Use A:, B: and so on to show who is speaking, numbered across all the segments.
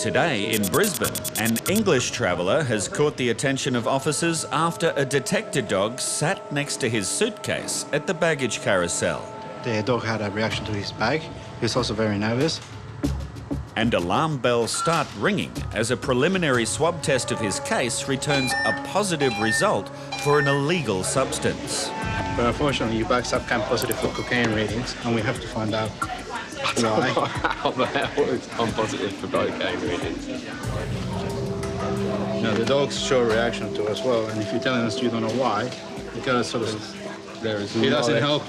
A: today in Brisbane, an English traveller has caught the attention of officers after a detector dog sat next to his suitcase at the baggage carousel.
B: The dog had a reaction to his bag. He was also very nervous.
A: And alarm bells start ringing as a preliminary swab test of his case returns a positive result for an illegal substance.
B: But unfortunately, your bag's up came positive for cocaine readings, and we have to find out why.
C: How the hell is I'm positive for cocaine readings?
B: No, the dogs show a reaction to it as well, and if you're telling us you don't know why, you gotta sort of... It doesn't help.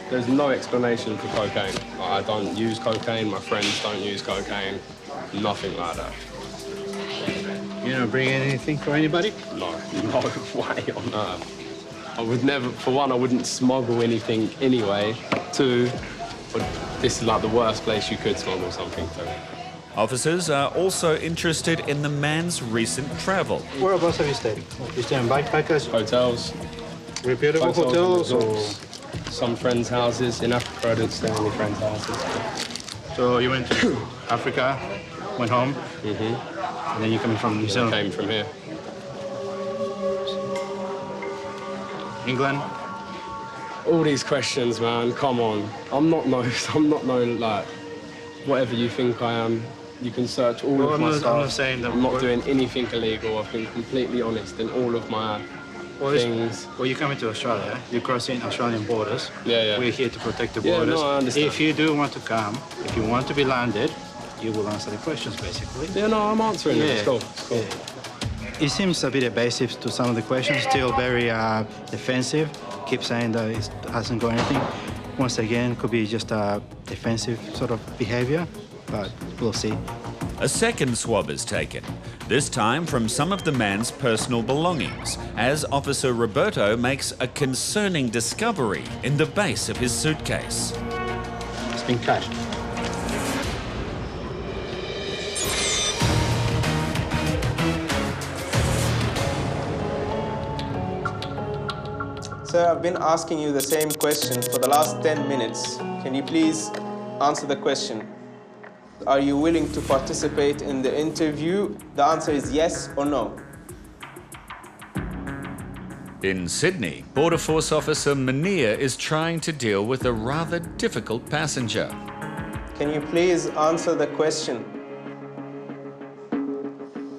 C: There's no explanation for cocaine. I don't use cocaine, my friends don't use cocaine, nothing like that.
B: You don't bring anything for anybody?
C: No way on earth. I would never, for one, I wouldn't smuggle anything anyway. Two, this is like the worst place you could smuggle something to.
A: Officers are also interested in the man's recent travel.
B: Whereabouts have you stayed? You stay in backpackers?
C: Hotels.
B: Reputable hotels or...?
C: Some friends' houses. In Africa, I didn't stay in any friends' houses.
B: So you went to Africa, went home, and then you're coming from New Zealand?
C: I came from here.
B: England?
C: All these questions, man, come on. I'm not no, like, whatever you think I am. You can search all of my stuff.
B: I'm not saying that...
C: I'm not doing anything illegal. I've been completely honest in all of my things.
B: Well, you're coming to Australia. You're crossing Australian borders.
C: Yeah.
B: We're here to protect the borders.
C: Yeah, no, I understand.
B: If you do want to come, if you want to be landed, you will answer the questions, basically.
C: Yeah, no, I'm answering them. It's cool.
B: Yeah. It seems a bit evasive to some of the questions, still very defensive. Keep saying that it hasn't got anything. Once again, could be just a defensive sort of behavior, but we'll see.
A: A second swab is taken, this time from some of the man's personal belongings, as Officer Roberto makes a concerning discovery in the base of his suitcase.
B: It's been cut.
D: Sir, I've been asking you the same question for the last 10 minutes. Can you please answer the question? Are you willing to participate in the interview? The answer is yes or no.
A: In Sydney, Border Force Officer Munir is trying to deal with a rather difficult passenger.
D: Can you please answer the question?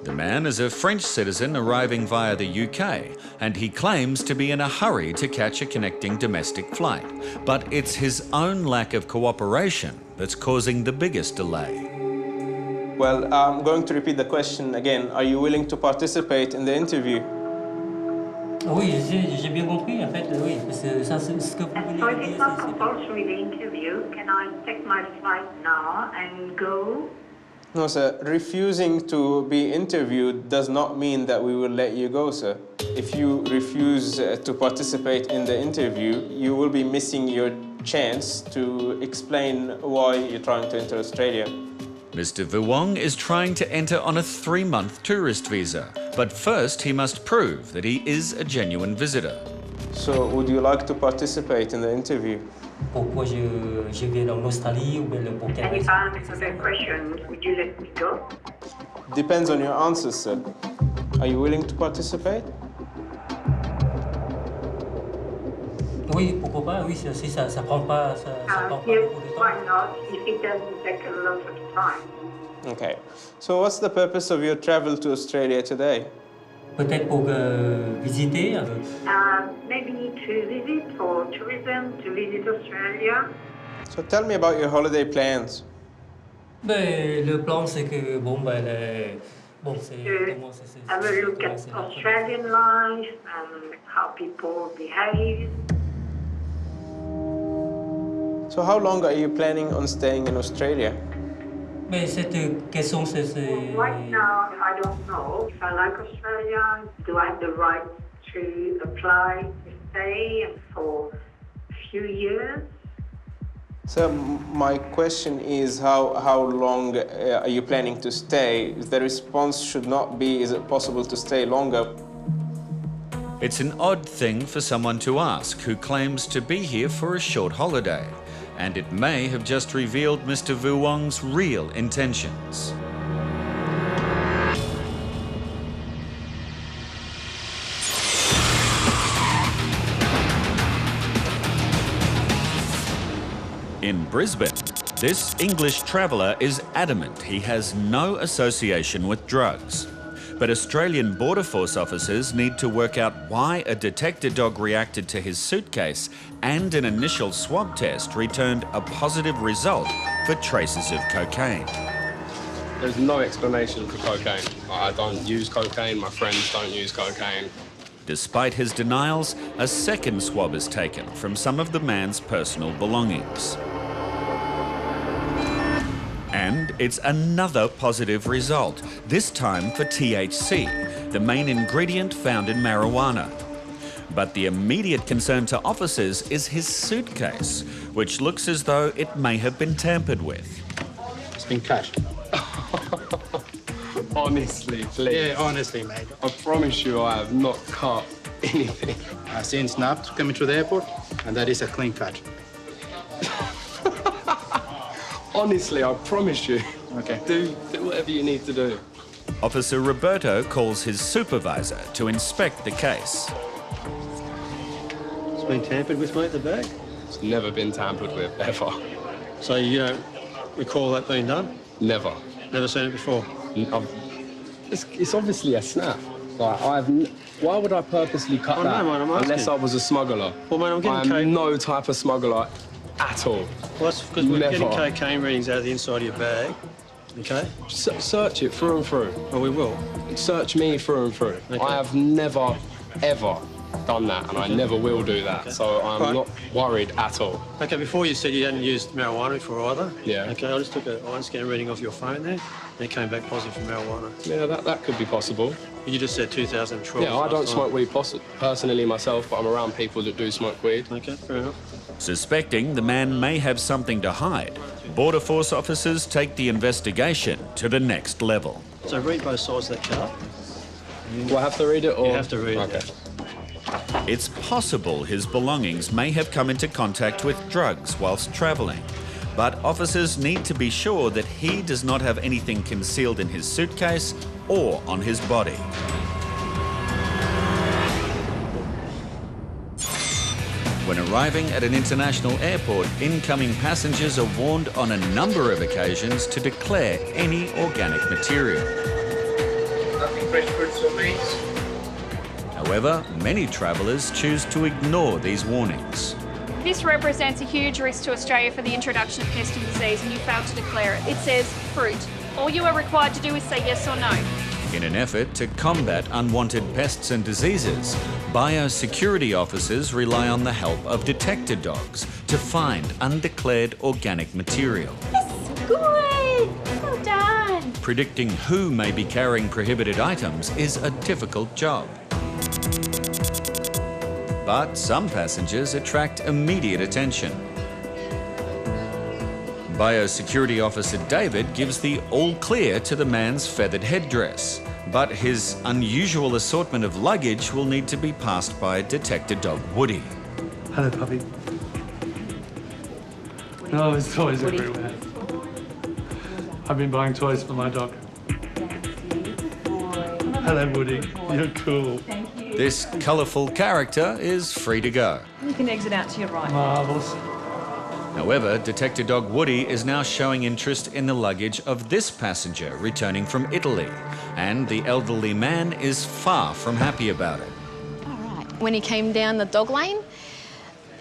A: The man is a French citizen arriving via the UK, and he claims to be in a hurry to catch a connecting domestic flight. But it's his own lack of cooperation that's causing the biggest delay.
D: Well, I'm going to repeat the question again. Are you willing to participate in the interview?
E: Oui, j'ai bien compris, en fait, oui. Ça, ce que vous venez
F: So
E: de
F: if
E: dire,
F: it's not compulsory, the interview, can I take my flight now and go?
D: No, sir. Refusing to be interviewed does not mean that we will let you go, sir. If you refuse to participate in the interview, you will be missing your chance to explain why you're trying to enter Australia.
A: Mr. Vuong is trying to enter on a 3-month tourist visa, but first he must prove that he is a genuine visitor.
D: So, would you like to participate in the interview?
E: pourquoi je viens en Australie ou bien pour quelle
F: And if
E: raison.
F: I answer the question, would you let me go?
D: Depends on your answers, sir. Are you willing to participate?
E: Oui, pourquoi pas, oui, si ça prend pas, ça prend pas
F: Yes,
E: beaucoup de temps.
F: why not, if it doesn't take a lot of time.
D: Okay. So what's the purpose of your travel to Australia today?
E: Peut-être pour visiter.
F: Maybe to visit for tourism, to visit Australia.
D: So tell me about your holiday plans.
E: Ben, le plan, c'est que, bon, ben, c'est...
F: To have a look at Australian life and how people behave.
D: So how long are you planning on staying in Australia?
E: Mais cette question, c'est...
F: Right now, I don't know if I like Australia. Do I have the right to apply to stay for a few years?
D: So my question is how long are you planning to stay? The response should not be, is it possible to stay longer?
A: It's an odd thing for someone to ask who claims to be here for a short holiday, and it may have just revealed Mr. Vuong's real intentions. In Brisbane, this English traveller is adamant he has no association with drugs. But Australian Border Force officers need to work out why a detector dog reacted to his suitcase, and an initial swab test returned a positive result for traces of cocaine.
C: There's no explanation for cocaine. I don't use cocaine, my friends don't use cocaine.
A: Despite his denials, a second swab is taken from some of the man's personal belongings. And it's another positive result, this time for THC, the main ingredient found in marijuana. But the immediate concern to officers is his suitcase, which looks as though it may have been tampered with.
B: It's been cut.
C: Honestly, please.
B: Yeah, honestly, mate.
C: I promise you I have not cut anything.
B: I seen snapped coming through the airport, and that is a clean cut.
C: Honestly, I promise you.
B: Okay.
C: Do whatever you need to do.
A: Officer Roberto calls his supervisor to inspect the case.
E: It's been tampered with, mate, the bag.
C: It's never been tampered with, ever.
E: So you don't recall that being done?
C: Never.
E: Never seen it before?
C: It's obviously a snap. Like, why would I purposely cut
E: Oh,
C: that
E: no, mate, I'm
C: unless
E: asking.
C: I was a smuggler?
E: Well, mate, I'm getting
C: I'm no type of smuggler at all.
E: Well, that's because we're
C: Never.
E: getting cocaine readings out of the inside of your bag. Okay?
C: Search it through and through.
E: Well, we will.
C: Search me through and through.
E: Okay.
C: I have never, ever done that, and I never will do that.
E: Okay.
C: So I'm
E: Right.
C: not worried at all.
E: Okay, before you said you hadn't used marijuana before either.
C: Yeah.
E: Okay, I just took an iron scan reading off your phone there, and it came back positive for marijuana.
C: Yeah, that could be possible.
E: You just said 2012.
C: Yeah, I don't
E: last
C: smoke
E: time.
C: weed personally myself, but I'm around people that do smoke weed.
E: Okay, fair enough.
A: Suspecting the man may have something to hide, Border Force officers take the investigation to the next level.
E: So read both sides of that card.
C: Do I have to read it, or...?
E: You have to read
C: Okay.
E: it.
A: It's possible his belongings may have come into contact with drugs whilst travelling, but officers need to be sure that he does not have anything concealed in his suitcase or on his body. When arriving at an international airport, incoming passengers are warned on a number of occasions to declare any organic material.
G: Nothing fresh fruits or meats.
A: However, many travellers choose to ignore these warnings.
H: This represents a huge risk to Australia for the introduction of pest and disease, and you failed to declare it. It says fruit. All you are required to do is say yes or no.
A: In an effort to combat unwanted pests and diseases, biosecurity officers rely on the help of detector dogs to find undeclared organic material.
H: Good! Well done!
A: Predicting who may be carrying prohibited items is a difficult job. But some passengers attract immediate attention. Biosecurity Officer David gives the all clear to the man's feathered headdress, but his unusual assortment of luggage will need to be passed by detector dog Woody.
I: Hello, puppy. Oh, there's toys everywhere. I've been buying toys for my dog. Hello, Woody. You're cool.
A: This colourful character is free to go.
J: You can exit out to your right.
I: Marvellous.
A: However, detector dog Woody is now showing interest in the luggage of this passenger returning from Italy, and the elderly man is far from happy about it.
K: When he came down the dog lane,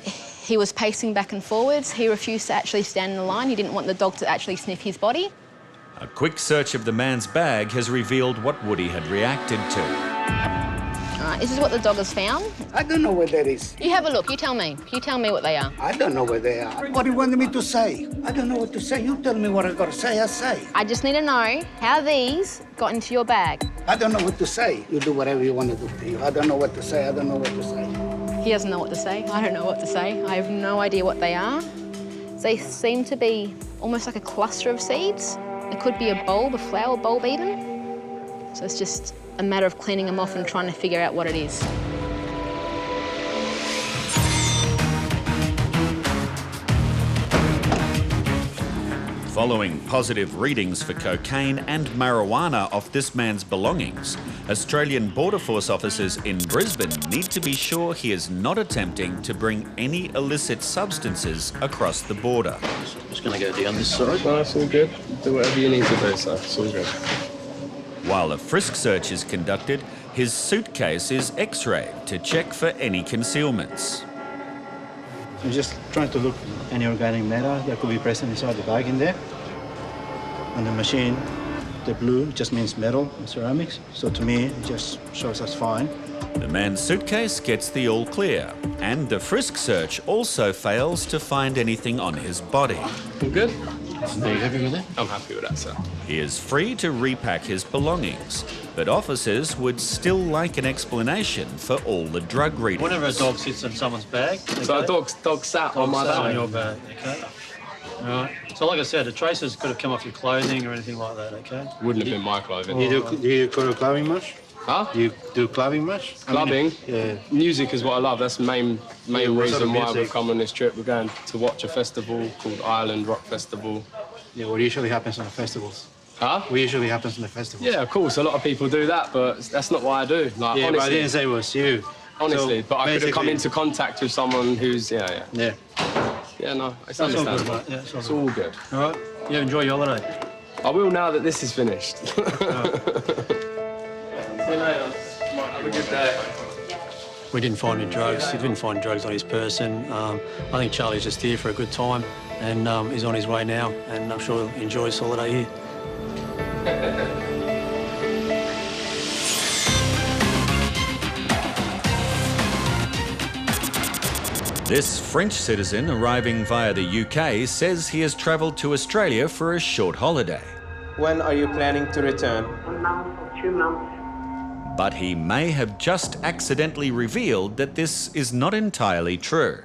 K: he was pacing back and forwards. He refused to actually stand in the line. He didn't want the dog to actually sniff his body.
A: A quick search of the man's bag has revealed what Woody had reacted to.
K: This is what the dog has found.
G: I don't know what that is.
K: You have a look. You tell me. You tell me what they are.
G: I don't know what they are. What do you want me to say? I don't know what to say. You tell me what I gotta say, I say.
K: I just need to know how these got into your bag.
G: I don't know what to say. You do whatever you want to do to you. I don't know what to say. I don't know what to say.
K: He doesn't know what to say. I don't know what to say. I have no idea what they are. They seem to be almost like a cluster of seeds. It could be a bulb, a flower bulb even. So it's just a matter of cleaning them off and trying to figure out what it is.
A: Following positive readings for cocaine and marijuana off this man's belongings, Australian Border Force officers in Brisbane need to be sure he is not attempting to bring any illicit substances across the border.
J: Just going to go down this side.
C: No, it's all good. Do whatever you need to do, sir. It's all good.
A: While a frisk search is conducted, his suitcase is x-rayed to check for any concealments.
B: I'm just trying to look for any organic matter that could be present inside the bag in there. On the machine, the blue just means metal and ceramics, so to me it just shows us fine.
A: The man's suitcase gets the all clear, and the frisk search also fails to find anything on his body.
C: All good?
J: Are you happy with that?
C: I'm happy with that, sir.
A: He is free to repack his belongings, but officers would still like an explanation for all the drug readings.
J: Whenever a dog sits in someone's bag...
C: So a dog sat on my
J: sat on
C: bag?
J: your bag, okay? All right. So like I said, the traces could have come off your clothing or anything like that, okay?
C: Wouldn't have been my clothing.
B: Do you do clubbing much?
C: Huh?
B: Do you do clubbing much?
C: Clubbing?
B: Yeah.
C: Music is what I love. That's the main
B: what sort
C: reason
B: of
C: why
B: music?
C: we've come on this trip. We're going to watch a festival called Ireland Rock Festival.
B: Yeah, what usually happens on the festivals?
C: Huh?
B: What usually happens on the festivals?
C: Yeah, of course. A lot of people do that, but that's not what I do. Like,
B: Yeah,
C: honestly,
B: but I didn't say it was you.
C: honestly,
B: So,
C: but I could have come
B: basically-
C: into contact with someone who's, yeah.
B: Yeah.
C: Yeah, no, it's
J: That's all good,
C: understandable.
J: mate. Yeah, it's all
C: It's
J: good.
C: all good.
J: All right. You enjoy your holiday.
C: I will now that this is finished. See you later. Have a good day.
J: We didn't find any drugs. He didn't find drugs on his person. I think Charlie's just here for a good time, and he's on his way now, and I'm sure he'll enjoy his holiday here.
A: This French citizen arriving via the UK says he has travelled to Australia for a short holiday.
D: When are you planning to return?
F: A month or 2 months.
A: But he may have just accidentally revealed that this is not entirely true.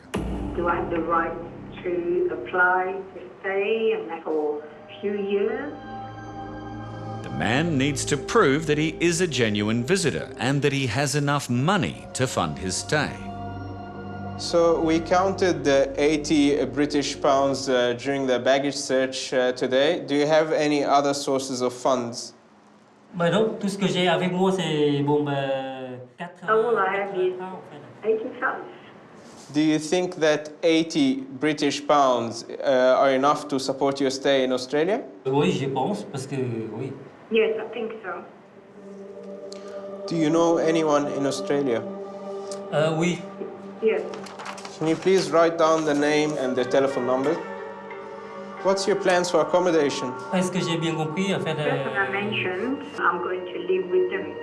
F: Do I have the right to apply to stay and for a few years?
A: The man needs to prove that he is a genuine visitor and that he has enough money to fund his stay.
D: So we counted the 80 British pounds during the baggage search today. Do you have any other sources of funds?
E: Bah non, tout ce que j'ai avec moi, c'est bon, bah, 80
F: All I have is
E: francs, en fait.
F: 80 pounds.
D: Do you think that 80 British pounds are enough to support your stay in Australia?
E: Oui, je pense, parce que, oui.
F: Yes, I think so.
D: Do you know anyone in Australia?
E: Oui.
F: Yes.
D: Can you please write down the name and the telephone number? What's your plans for accommodation?
E: Est-ce que j'ai bien compris, en fait,
F: The person I mentioned, I'm going to live with them.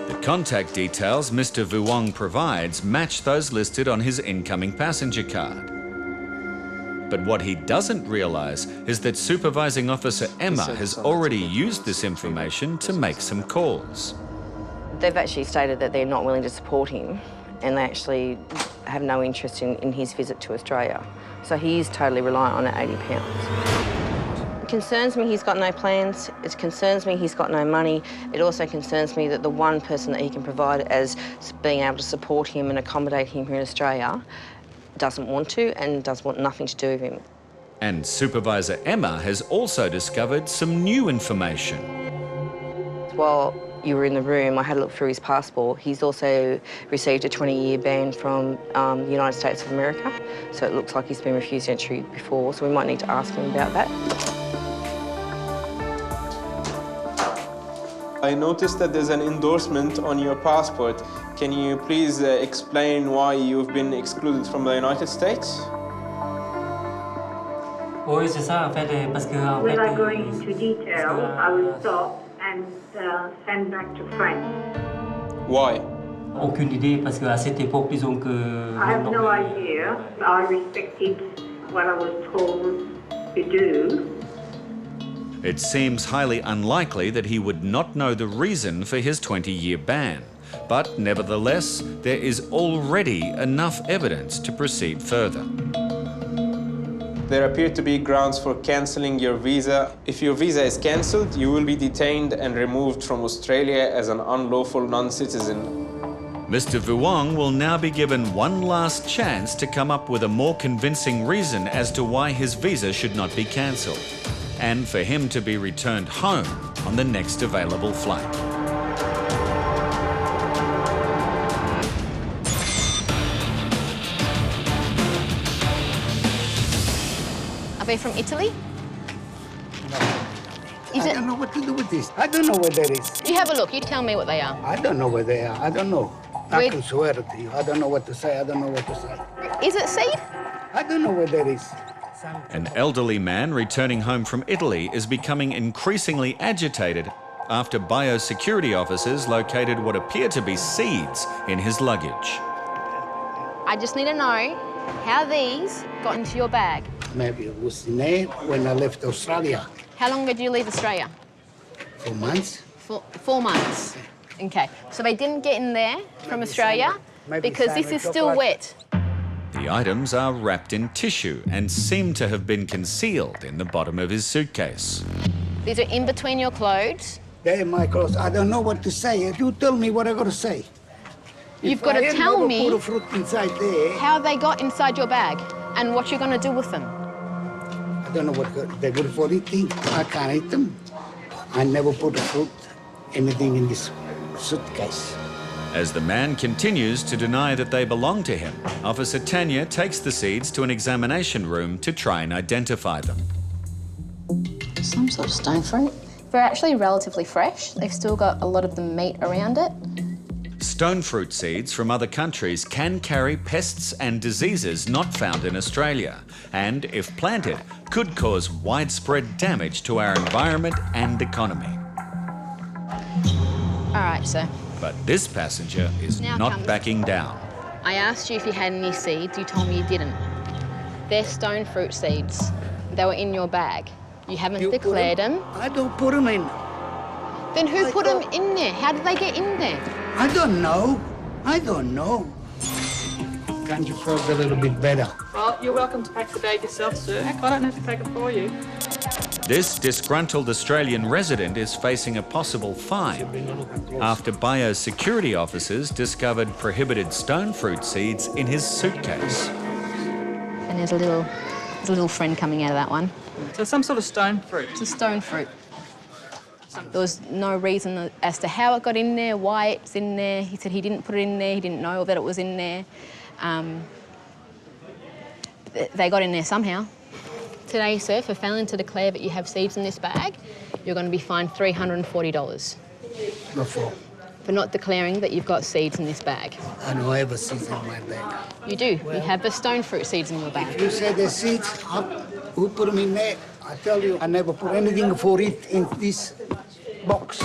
A: The contact details Mr. Vuong provides match those listed on his incoming passenger card. But what he doesn't realise is that Supervising Officer Emma has already used this information to make some calls.
L: They've actually stated that they're not willing to support him, and they actually have no interest in his visit to Australia. So he is totally reliant on that £80. It concerns me he's got no plans. It concerns me he's got no money. It also concerns me that the one person that he can provide as being able to support him and accommodate him here in Australia doesn't want to and does want nothing to do with him.
A: And Supervisor Emma has also discovered some new information.
L: While you were in the room, I had a look through his passport. He's also received a 20-year ban from the United States of America, so it looks like he's been refused entry before, so we might need to ask him about that.
D: I noticed that there's an endorsement on your passport. Can you please explain why you've been excluded from the United States?
E: Oui, c'est ça, en fait, parce que, en
F: When
E: fait...
F: I go into detail, I will stop and send back to France.
D: Why?
E: Aucune idée, parce qu'à cette époque, disons que...
F: I have no idea. I respected what I was told to do.
A: It seems highly unlikely that he would not know the reason for his 20-year ban. But nevertheless, there is already enough evidence to proceed further.
D: There appear to be grounds for cancelling your visa. If your visa is cancelled, you will be detained and removed from Australia as an unlawful non-citizen.
A: Mr. Vuong will now be given one last chance to come up with a more convincing reason as to why his visa should not be cancelled, and for him to be returned home on the next available flight.
K: Are they from Italy?
G: I don't know what to do with this. I don't know where that is.
K: You have a look. You tell me what they are.
G: I don't know where they are. I don't know. I can swear to you. I don't know what to say. I don't know what to say.
K: Is it seed?
G: I don't know where that is.
A: An elderly man returning home from Italy is becoming increasingly agitated after biosecurity officers located what appear to be seeds in his luggage.
K: I just need to know how these got into your bag.
G: Maybe it was in there when I left Australia.
K: How long ago did you leave Australia?
G: 4 months.
K: 4 months. Okay, so they didn't get in there from Australia because this is still wet.
A: The items are wrapped in tissue and seem to have been concealed in the bottom of his suitcase.
K: These are in between your clothes.
G: They're my clothes. I don't know what to say. You tell me what I got to say.
K: You've got to tell me
G: put a fruit inside there.
K: how they got inside your bag and what you're going to do with them.
G: I don't know what they're good for eating. I can't eat them. I never put a fruit, anything in this suitcase.
A: As the man continues to deny that they belong to him, Officer Tanya takes the seeds to an examination room to try and identify them.
K: Some sort of stone fruit. They're actually relatively fresh. They've still got a lot of the meat around it.
A: Stone fruit seeds from other countries can carry pests and diseases not found in Australia, and if planted, could cause widespread damage to our environment and economy.
K: All right, sir.
A: But this passenger is
K: Now
A: not
K: comes-
A: backing down.
K: I asked you if you had any seeds. You told me you didn't. They're stone fruit seeds. They were in your bag. You haven't declared them.
G: I don't put them in.
K: Then who put them in there? How did they get in there?
G: I don't know. I don't know. Can't you feel a little bit better?
M: Well, you're welcome to pack the bag yourself, sir. I don't have to take it for you.
A: This disgruntled Australian resident is facing a possible fine after biosecurity officers discovered prohibited stone fruit seeds in his suitcase.
K: And there's a little friend coming out of that one.
M: So some sort of stone fruit.
K: It's a stone fruit. There was no reason as to how it got in there, why it's in there. He said he didn't put it in there, he didn't know that it was in there. They got in there somehow. Today, sir, for failing to declare that you have seeds in this bag, you're going to be fined $340.
G: What for?
K: For not declaring that you've got seeds in this bag.
G: I don't have a seeds in my bag.
K: You do. You have the stone fruit seeds in your bag.
G: You said the seeds, who put them in there? I tell you, I never put anything for it in this box.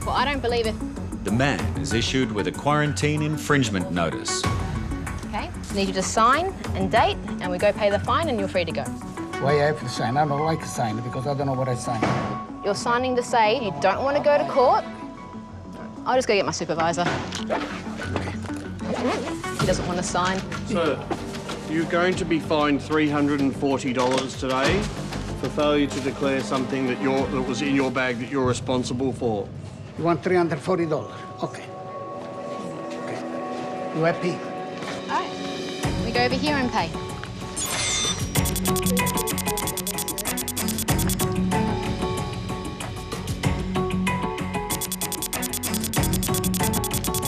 K: Well, I don't believe it.
A: The man is issued with a quarantine infringement notice.
K: Okay? Need you to sign and date, and we go pay the fine, and you're free to go.
G: Why I have to sign? I don't like to sign because I don't know what I sign.
K: You're signing to say you don't want to go to court. I'll just go get my supervisor. He doesn't want to sign.
N: Sir, you're going to be fined $340 today for failure to declare something that was in your bag that you're responsible for.
G: You want $340? Okay. You happy?
K: All right. We go over here and pay.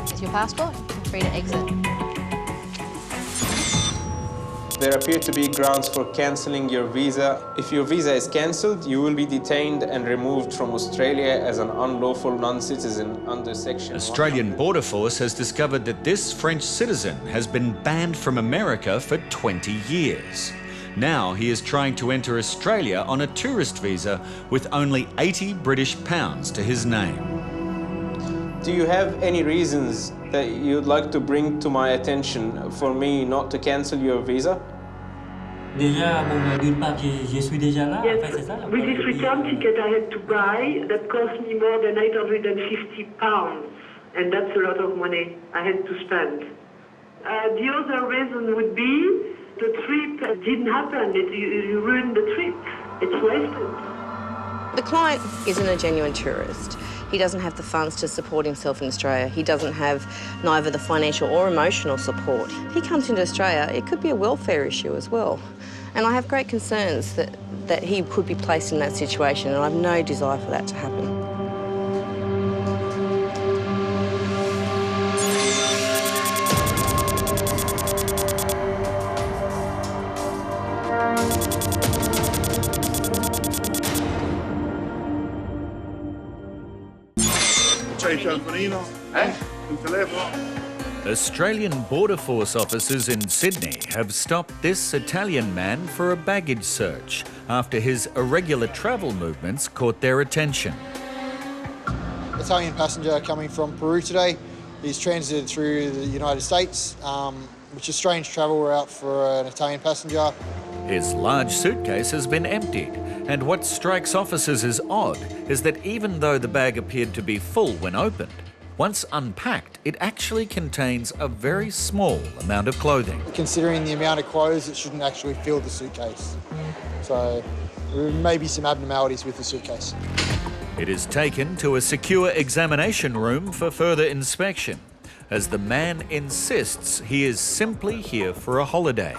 K: Here's your passport. You're free to exit.
D: There appear to be grounds for cancelling your visa. If your visa is cancelled, you will be detained and removed from Australia as an unlawful non-citizen under Section
A: Australian Border Force has discovered that this French citizen has been banned from America for 20 years. Now he is trying to enter Australia on a tourist visa with only 80 British pounds to his name.
D: Do you have any reasons that you'd like to bring to my attention for me not to cancel your visa?
E: Déjà, bon, d'une part, je suis déjà là.
F: Yes,
E: Après, c'est ça,
F: with this return ticket I had to buy, that cost me more than £850, and that's a lot of money I had to spend. The other reason would be the trip didn't happen. You ruined the trip. It's wasted.
L: The client isn't a genuine tourist. He doesn't have the funds to support himself in Australia. He doesn't have neither the financial or emotional support. If he comes into Australia, it could be a welfare issue as well. And I have great concerns that he could be placed in that situation, and I have no desire for that to happen.
A: Australian Border Force officers in Sydney have stopped this Italian man for a baggage search after his irregular travel movements caught their attention.
O: Italian passenger coming from Peru today. He's transited through the United States, which is strange travel route for an Italian passenger.
A: His large suitcase has been emptied, and what strikes officers as odd is that even though the bag appeared to be full when opened, once unpacked, it actually contains a very small amount of clothing.
O: Considering the amount of clothes, it shouldn't actually fill the suitcase. So there may be some abnormalities with the suitcase.
A: It is taken to a secure examination room for further inspection, as the man insists he is simply here for a holiday.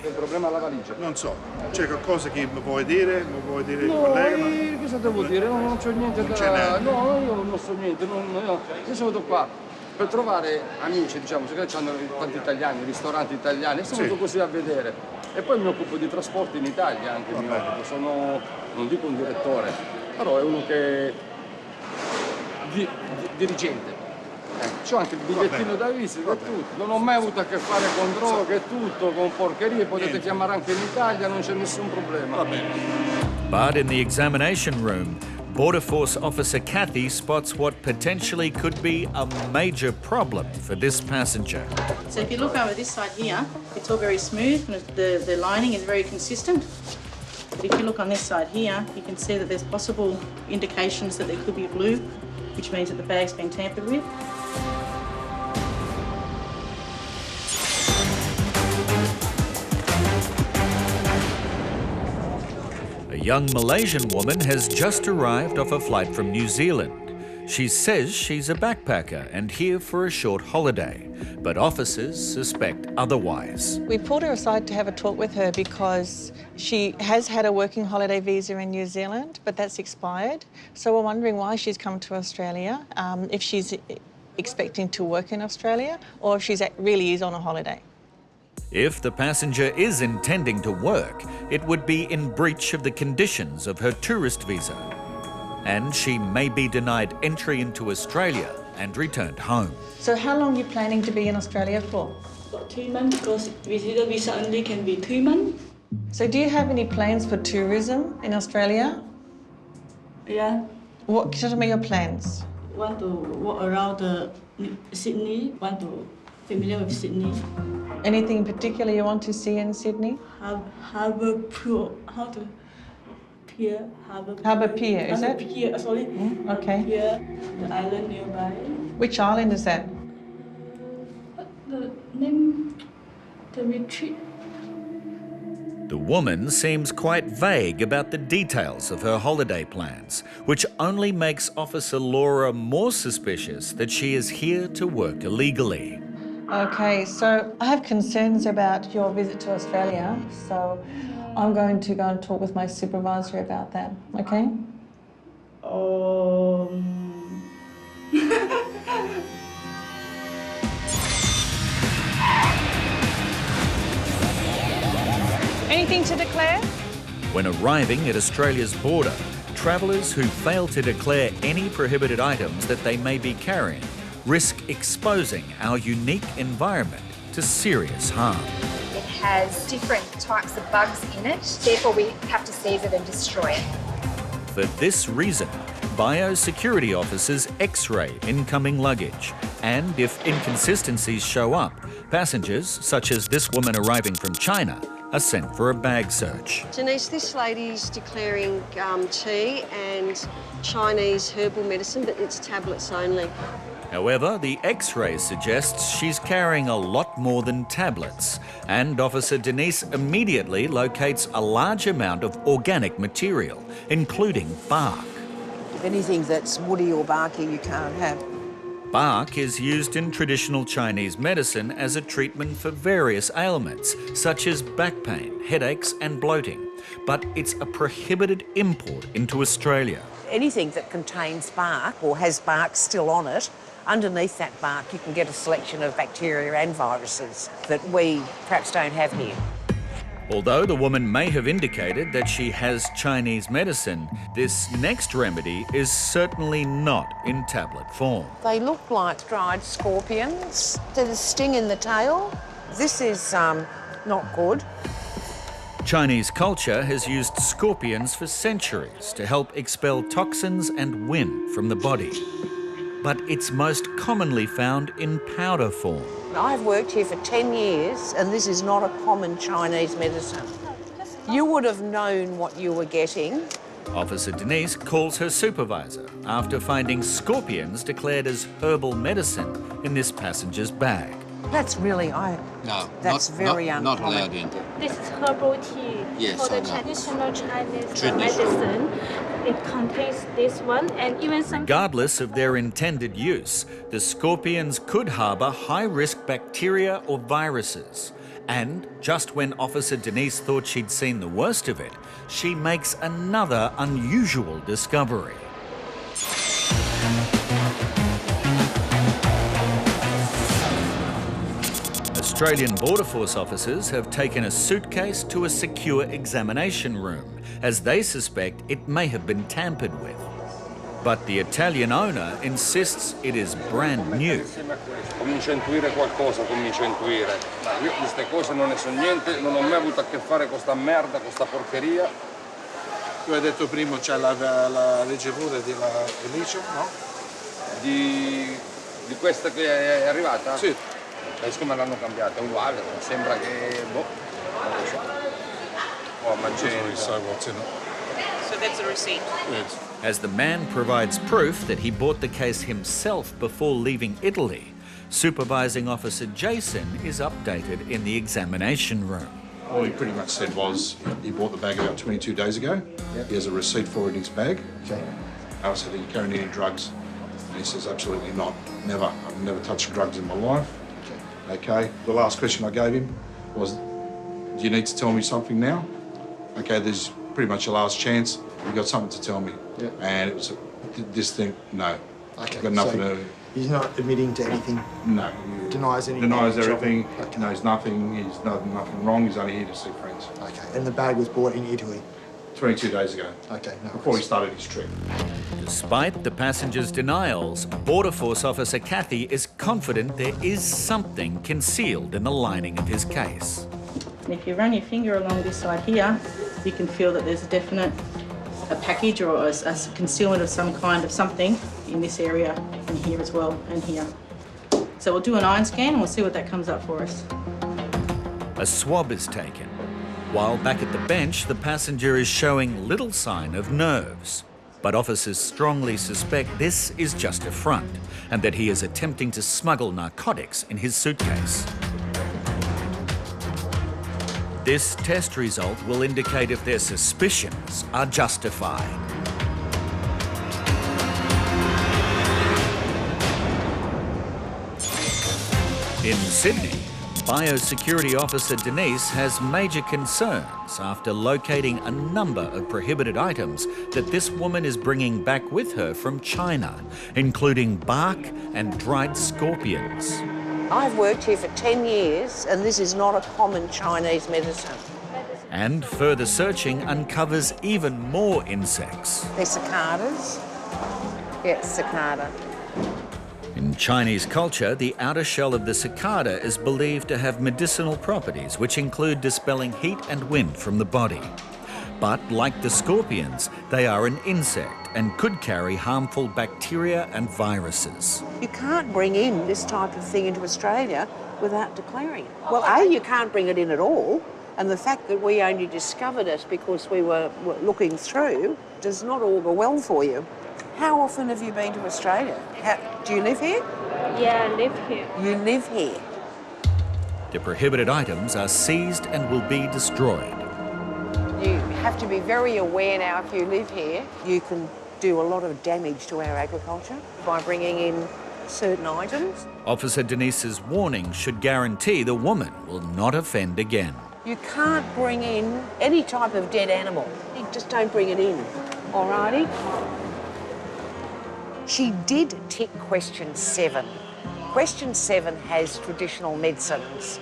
P: Non so, c'è qualcosa che mi vuoi dire? Mi vuoi dire il collega?
Q: Cosa devo dire? Non c'ho niente da... No, io non so niente. Io sono venuto qua per trovare amici, diciamo, perché hanno tanti italiani, ristoranti italiani, sono venuto così a vedere. E poi mi occupo di trasporti in Italia anche, mi occupo. Sono, non dico un direttore, però è uno che... dirigente. C'ho anche il bigliettino da visita e tutto. Non ho mai avuto a che fare con droghe e tutto, con porcherie, potete chiamare anche in Italia, non c'è nessun problema.
A: But in the examination room, Border Force Officer Kathy spots what potentially could be a major problem for this passenger.
M: So if you look over this side here, it's all very smooth and the lining is very consistent. But if you look on this side here, you can see that there's possible indications that there could be glue, which means that the bag's been tampered with.
A: A young Malaysian woman has just arrived off a flight from New Zealand. She says she's a backpacker and here for a short holiday, but officers suspect otherwise.
R: We pulled her aside to have a talk with her because she has had a working holiday visa in New Zealand, but that's expired. So we're wondering why she's come to Australia, if she's expecting to work in Australia or if she really is on a holiday.
A: If the passenger is intending to work, it would be in breach of the conditions of her tourist visa. And she may be denied entry into Australia and returned home.
R: So how long are you planning to be in Australia for?
M: About 2 months, because visitor visa only can be 3 months.
R: So do you have any plans for tourism in Australia?
M: Yeah.
R: Tell me your plans.
M: Want to walk around Sydney, want to familiar with Sydney.
R: Anything in particular you want to see in Sydney?
M: Harbour Pier,
R: Harbour Pier, is it?
M: Pier, sorry.
R: Okay.
M: Pier, the island nearby.
R: Which island is that?
M: The name, the retreat.
A: The woman seems quite vague about the details of her holiday plans, which only makes Officer Laura more suspicious that she is here to work illegally.
R: Okay, so I have concerns about your visit to Australia, so I'm going to go and talk with my supervisor about that, okay? Anything to declare?
A: When arriving at Australia's border, travellers who fail to declare any prohibited items that they may be carrying risk exposing our unique environment to serious harm.
S: It has different types of bugs in it, therefore we have to seize it and destroy it.
A: For this reason, biosecurity officers x-ray incoming luggage, and if inconsistencies show up, passengers, such as this woman arriving from China, are sent for a bag search.
T: Denise, this lady's declaring tea and Chinese herbal medicine, but it's tablets only.
A: However, the x-ray suggests she's carrying a lot more than tablets, and Officer Denise immediately locates a large amount of organic material, including bark.
U: Anything that's woody or barky you can't have.
A: Bark is used in traditional Chinese medicine as a treatment for various ailments, such as back pain, headaches and bloating. But it's a prohibited import into Australia.
U: Anything that contains bark or has bark still on it, underneath that bark you can get a selection of bacteria and viruses that we perhaps don't have here.
A: Although the woman may have indicated that she has Chinese medicine, this next remedy is certainly not in tablet form.
U: They look like dried scorpions. There's a sting in the tail. This is not good.
A: Chinese culture has used scorpions for centuries to help expel toxins and wind from the body. But it's most commonly found in powder form.
U: I've worked here for 10 years and this is not a common Chinese medicine. You would have known what you were getting.
A: Officer Denise calls her supervisor after finding scorpions declared as herbal medicine in this passenger's bag.
U: That's really,
V: No,
U: that's very uncommon.
V: Not allowed in.
W: This is herbal tea.
V: Yes,
W: for the
V: I know.
W: traditional Chinese medicine. It contains this one and even some...
A: Regardless of their intended use, the scorpions could harbour high-risk bacteria or viruses. And just when Officer Denise thought she'd seen the worst of it, she makes another unusual discovery. Australian Border Force officers have taken a suitcase to a secure examination room, as they suspect it may have been tampered with. But the Italian owner insists it is brand new.
Q: Comincio a intuire qualcosa, comincio a intuire. Ma io queste cose non ne so niente, non ho mai avuto a che fare con sta merda, con sta porcheria.
P: Tu hai detto prima c'è la ricevuta della Felicia, no?
Q: Di questa che è arrivata? Sì. Siccome l'hanno cambiata, è uguale, sembra che, boh, non lo so. Oh, magenta.
U: So that's a receipt?
P: Yes.
A: As the man provides proof that he bought the case himself before leaving Italy, Supervising Officer Jason is updated in the examination room.
X: All he pretty much said was he bought the bag about 22 days ago. Yep. He has a receipt for it in his bag. Okay. I said, are you carrying any drugs? And he says, absolutely not. Never. I've never touched drugs in my life. Okay. The last question I gave him was, do you need to tell me something now? Okay, there's pretty much your last chance. You've got something to tell me. Yep. And it was this thing, no.
Y: Okay.
X: Got nothing
Y: so
X: to...
Y: He's not admitting to anything?
X: No.
Y: Denies any
X: Denies
Y: knowledge of
X: everything.
Y: it? Okay.
X: He knows nothing. He's done nothing wrong. He's only here to see friends.
Y: Okay. And the bag was bought in Italy?
X: 22 days ago.
Y: Okay, no
X: Before he started his trip.
A: Despite the passenger's denials, Border Force Officer Kathy is confident there is something concealed in the lining of his case.
M: And if you run your finger along this side here, you can feel that there's a package or a concealment of some kind of something in this area and here as well and here. So we'll do an iron scan and we'll see what that comes up for us.
A: A swab is taken. While back at the bench, the passenger is showing little sign of nerves. But officers strongly suspect this is just a front and that he is attempting to smuggle narcotics in his suitcase. This test result will indicate if their suspicions are justified. In Sydney, Biosecurity Officer Denise has major concerns after locating a number of prohibited items that this woman is bringing back with her from China, including bark and dried scorpions.
U: I've worked here for 10 years and this is not a common Chinese medicine.
A: And further searching uncovers even more insects.
U: They're cicadas. Yeah, cicada.
A: In Chinese culture, the outer shell of the cicada is believed to have medicinal properties which include dispelling heat and wind from the body. But like the scorpions, they are an insect and could carry harmful bacteria and viruses.
U: You can't bring in this type of thing into Australia without declaring it. Well, A, you can't bring it in at all, and the fact that we only discovered it because we were looking through does not augur well for you. How often have you been to Australia? Do you live here?
W: Yeah, I live here.
U: You live here?
A: The prohibited items are seized and will be destroyed.
U: You have to be very aware now, if you live here, you can do a lot of damage to our agriculture by bringing in certain items.
A: Officer Denise's warning should guarantee the woman will not offend again.
U: You can't bring in any type of dead animal. You just don't bring it in, alrighty? She did tick question 7. Question 7 has traditional medicines.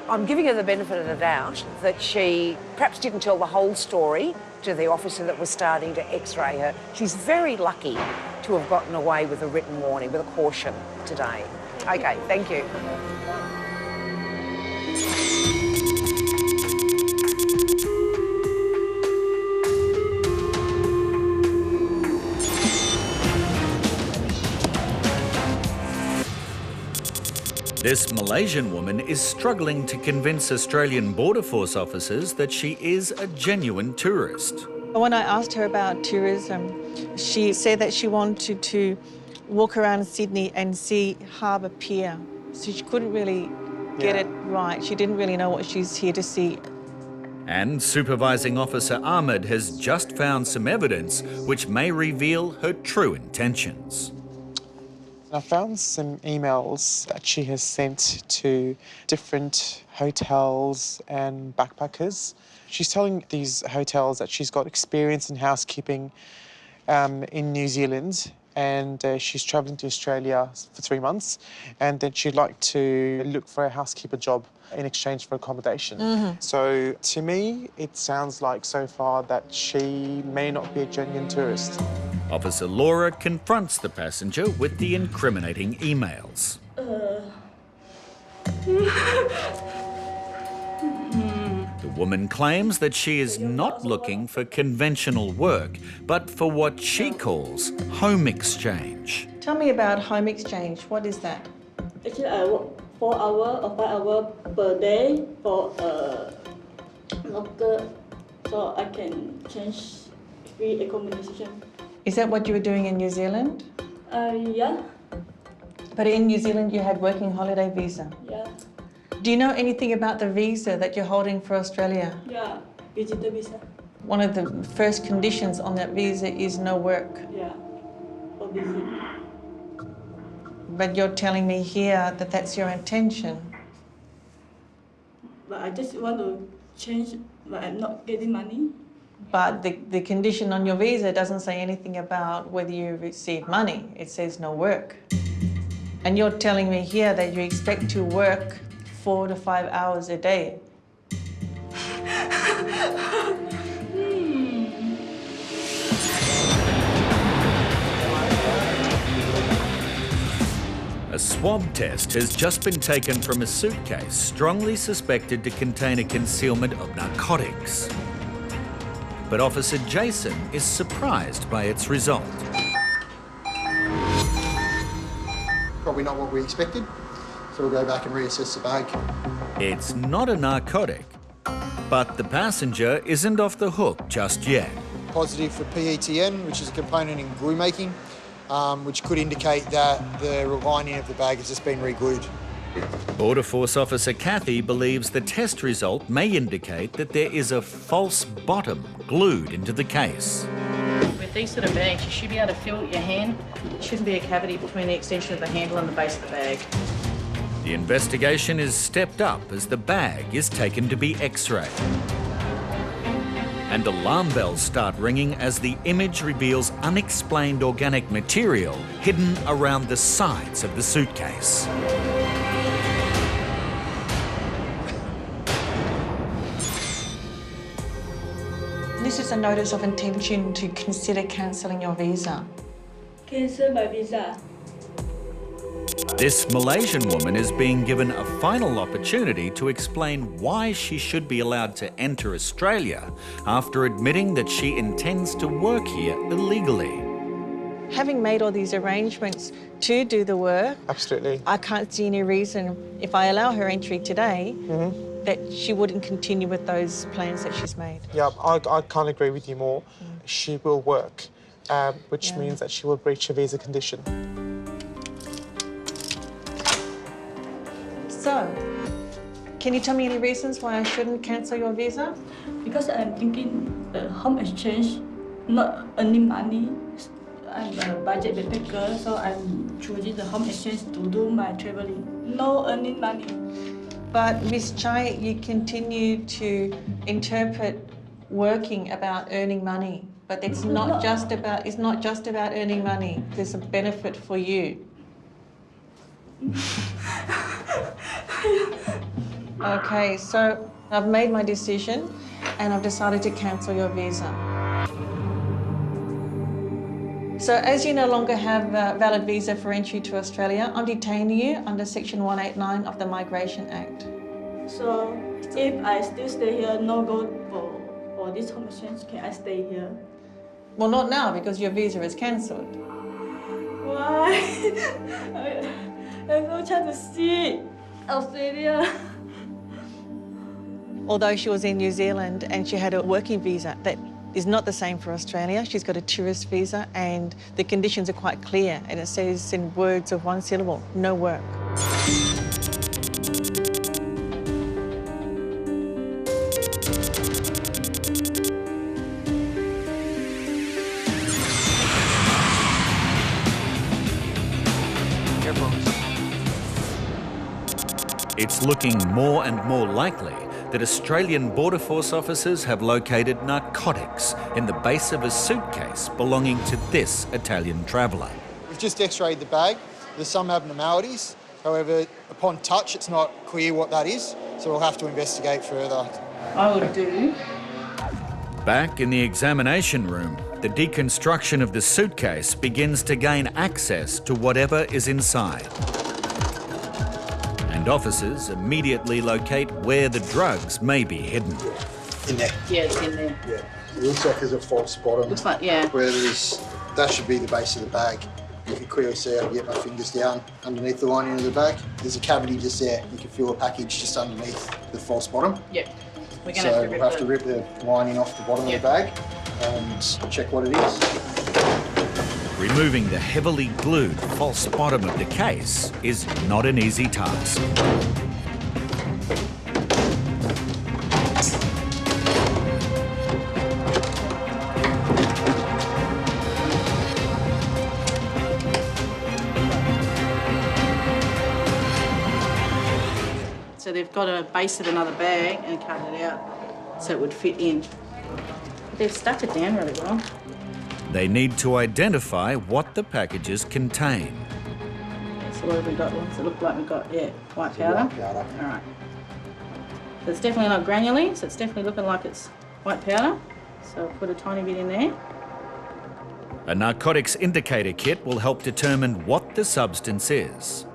U: I'm giving her the benefit of the doubt that she perhaps didn't tell the whole story to the officer that was starting to x-ray her. She's very lucky to have gotten away with a written warning, with a caution today. Okay, thank you.
A: This Malaysian woman is struggling to convince Australian Border Force officers that she is a genuine tourist.
R: When I asked her about tourism, she said that she wanted to walk around Sydney and see Harbour Pier. So she couldn't really get it right. She didn't really know what she's here to see.
A: And Supervising Officer Ahmed has just found some evidence which may reveal her true intentions.
B: I found some emails that she has sent to different hotels and backpackers. She's telling these hotels that she's got experience in housekeeping in New Zealand, and she's travelling to Australia for 3 months, and then she'd like to look for a housekeeper job in exchange for accommodation. So to me, it sounds like so far that she may not be a genuine tourist.
A: Officer Laura confronts the passenger with the incriminating emails. The woman claims that she is not looking for conventional work, but for what she calls home exchange.
R: Tell me about home exchange. What is that?
C: Actually, I work 4 hours or 5 hours per day for local, so I can change free accommodation.
R: Is that what you were doing in New Zealand?
C: Yeah.
R: But in New Zealand you had working holiday visa?
C: Yeah.
R: Do you know anything about the visa that you're holding for Australia?
C: Yeah, visitor visa.
R: One of the first conditions on that visa is no work.
C: Yeah, for visit.
R: But you're telling me here that that's your intention.
C: But I just want to change, but I'm not getting money.
R: But the condition on your visa doesn't say anything about whether you receive money. It says no work. And you're telling me here that you expect to work 4 to 5 hours a day.
A: A swab test has just been taken from a suitcase strongly suspected to contain a concealment of narcotics. But Officer Jason is surprised by its result.
O: Probably not what we expected, so we'll go back and reassess the bag.
A: It's not a narcotic, but the passenger isn't off the hook just yet.
O: Positive for PETN, which is a component in glue making, which could indicate that the lining of the bag has just been re-glued.
A: Border Force Officer Kathy believes the test result may indicate that there is a false bottom glued into the case.
M: With these sort of bags, you should be able to feel your hand. There shouldn't be a cavity between the extension of the handle and the base of the bag.
A: The investigation is stepped up as the bag is taken to be x-rayed. And alarm bells start ringing as the image reveals unexplained organic material hidden around the sides of the suitcase.
R: This is a notice of intention to consider cancelling your visa.
C: Cancel my visa.
A: This Malaysian woman is being given a final opportunity to explain why she should be allowed to enter Australia after admitting that she intends to work here illegally.
R: Having made all these arrangements to do the work,
B: absolutely,
R: I can't see any reason, if I allow her entry today, that she wouldn't continue with those plans that she's made.
B: Yeah, I can't agree with you more. She will work, which means that she will breach her visa condition.
R: So, can you tell me any reasons why I shouldn't cancel your visa?
C: Because I'm thinking home exchange not earning money. I'm a budget backpacker, so I'm choosing the home exchange to do my traveling. No earning money.
R: But Miss Chai, you continue to interpret working about earning money, but it's not just about earning money. There's a benefit for you. Okay, so I've made my decision and I've decided to cancel your visa. So as you no longer have a valid visa for entry to Australia, I'm detaining you under Section 189 of the Migration Act.
C: So if I still stay here, no go for this home exchange, can I stay here?
R: Well, not now because your visa is cancelled.
C: Why? I have no chance to see Australia.
R: Although she was in New Zealand and she had a working visa, that is not the same for Australia. She's got a tourist visa and the conditions are quite clear and it says in words of one syllable, no work.
A: It's looking more and more likely that Australian Border Force officers have located narcotics in the base of a suitcase belonging to this Italian traveller.
O: We've just x-rayed the bag. There's some abnormalities. However, upon touch, it's not clear what that is, so we'll have to investigate further.
M: I would do.
A: Back in the examination room, the deconstruction of the suitcase begins to gain access to whatever is inside. And officers immediately locate where the drugs may be hidden.
O: In there.
M: Yeah, it's in there.
O: Yeah. It looks like there's a false bottom.
M: Looks like, yeah.
O: Where there's, that should be the base of the bag. You can clearly see I can get my fingers down underneath the lining of the bag. There's a cavity just there. You can feel a package just underneath the false bottom.
M: Yep. We're
O: So we'll have to rip the lining off the bottom of the bag and check what it is.
A: Removing the heavily glued false bottom of the case is not an easy task.
M: So they've got a base of another bag and cut it out so it would fit in. They've stuck it down really well.
A: They need to identify what the packages contain.
M: So what have we got? Does it look like we've got, yeah, white powder?
O: White powder.
M: All right. So it's definitely not granulating, so it's definitely looking like it's white powder. So I'll put a tiny bit in there.
A: A narcotics indicator kit will help determine what the substance is.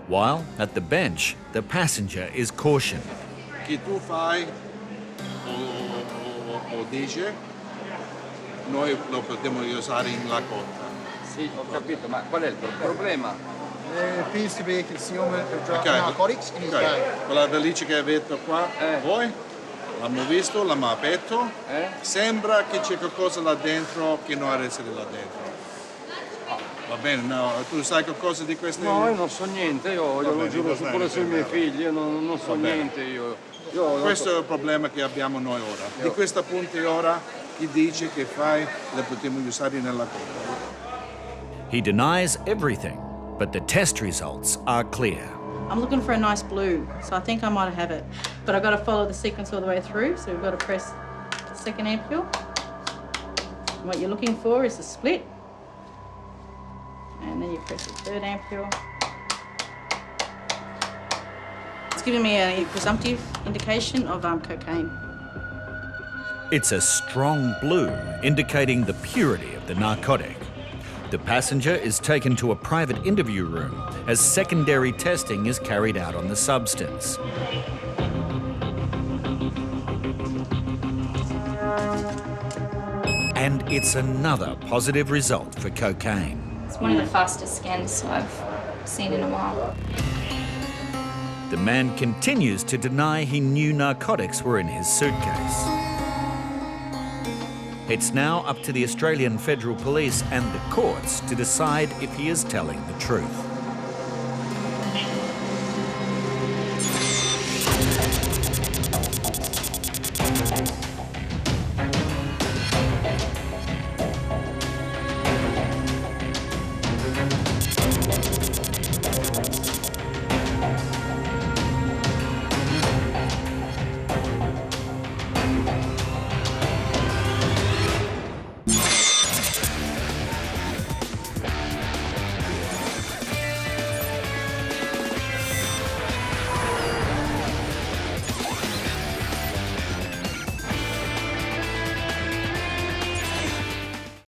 A: While at the bench, the passenger is cautioned.
X: Che tu fai o dice, noi lo potremo usare in la cotta.
Q: Sì, ho capito, ma qual è il problema?
O: There appears to be a concealment of narcotics in his bag.
X: Quella valigia che avete qua, voi l'abbiamo visto, l'abbiamo aperto, sembra che c'è qualcosa là dentro che non deve essere là dentro. Va bene, no, tu sai qualcosa di queste?
Q: No, io non so niente, io lo giuro pure sui miei figli, io non so niente.
X: Questo è il problema che abbiamo noi ora. Di questo punto ora, chi dice che fai, le potremo usare nella cotta.
A: He denies everything, but the test results are clear.
M: I'm looking for a nice blue, so I think I might have it. But I've got to follow the sequence all the way through, so we've got to press the second ampule. And what you're looking for is the split. And then you press the third ampule. It's giving me a presumptive indication of cocaine.
A: It's a strong blue, indicating the purity of the narcotic. The passenger is taken to a private interview room as secondary testing is carried out on the substance. And it's another positive result for cocaine.
H: It's one of the fastest scans I've seen in a while.
A: The man continues to deny he knew narcotics were in his suitcase. It's now up to the Australian Federal Police and the courts to decide if he is telling the truth.